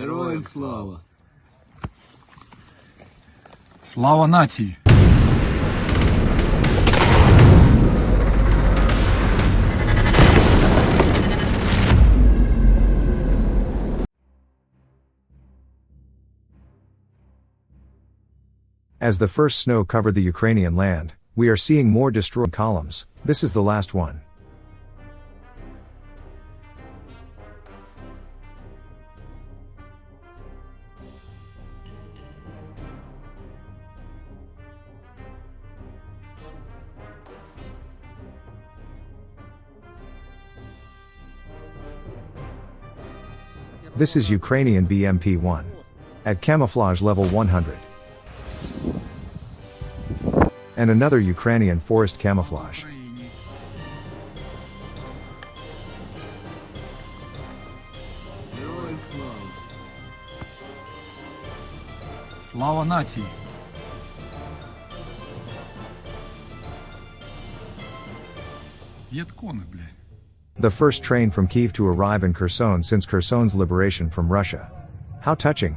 Героям слава! Слава нації! As the first snow covered the Ukrainian land, we are seeing more destroyed columns. This is the last one. This is Ukrainian BMP-1. At camouflage level 100. And another Ukrainian forest camouflage. Героям слава! Слава нації! В'єткони, блядь. The first train from Kyiv to arrive in Kherson since Kherson's liberation from Russia. How touching.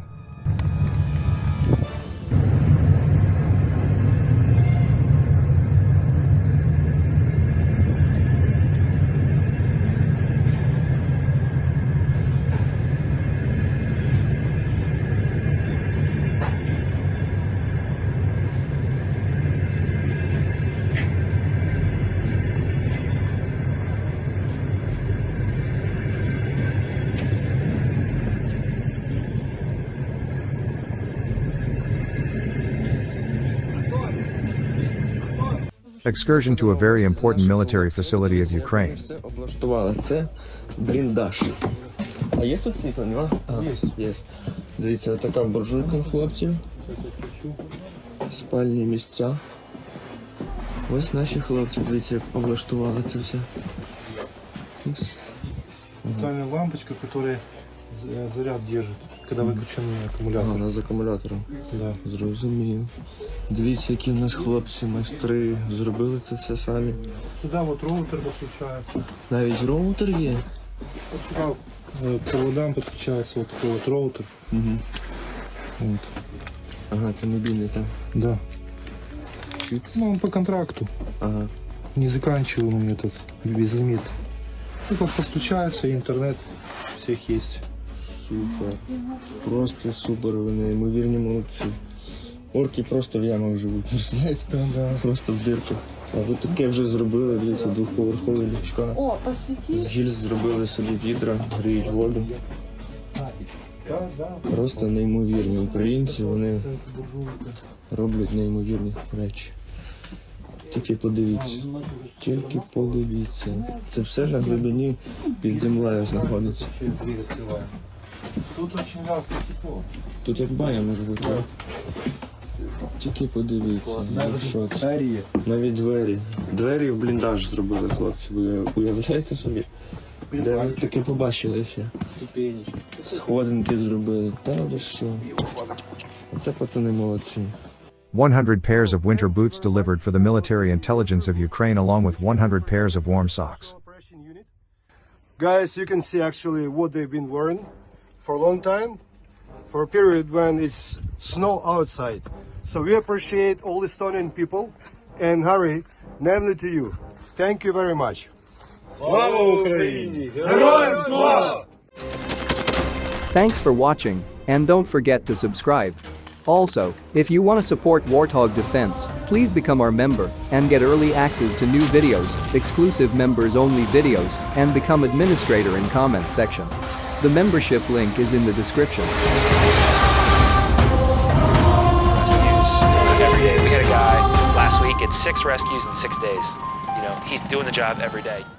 Excursion to a very important military facility of Ukraine. Все облаштували. Це бліндаж. А є тут світло, нема? Є. Дивіться, така буржуйка в хлопців. Спальні місця. Ось наші хлопці, дивіться, як облаштували це все. Специальная лампочка, которая заряд держит, когда выключен аккумулятор. Ага, з акумулятором. Да. Зрозумів. Дивіться, які в нас хлопці, майстри, зробили це все самі. Сюда вот роутер подключается. Навіть роутер є. Вот сюда к проводам подключается вот такой вот роутер. Угу. Вот. Ага, це мобільний, так? Да. Ну, он по контракту. Ага. Не заканчиваемый этот безлимит. Ну, как подключается, интернет всех есть. Супер. Просто супер, вони неймовірні молодці. Орки просто в ямах живуть, знаєте? Да. Просто в дирках. А ви таке вже зробили, дивіться, двохповерхові ліжка. О, посвіті. З гільз зробили собі відра, гріють воду. Просто неймовірні українці, вони роблять неймовірні речі. Тільки подивіться. Тільки подивіться. Це все на глибині під землею знаходиться. Тут очень жарко, тепло. Тут як баня може бути. Так? Тільки подивіться. Ну, що це? Навіть двері. Двері в бліндаж зробили хлопці. Ви уявляєте собі? Де ви таке побачили ще? Сходинки зробили. Та ви що? Оце пацани молодці. 100 pairs of winter boots delivered for the military intelligence of Ukraine along with 100 pairs of warm socks. Guys, you can see actually what they've been wearing for a long time, for a period when it's snow outside. So we appreciate all Estonian people, and Harry, namely to you, thank you very much. Thanks for watching, and don't forget to subscribe. Also, if you want to support Warthog Defense, please become our member and get early access to new videos, exclusive members-only videos, and become administrator in comments section. The membership link is in the description. Rescues every day. We had a guy last week, it's 6 rescues in 6 days. You know, he's doing the job every day.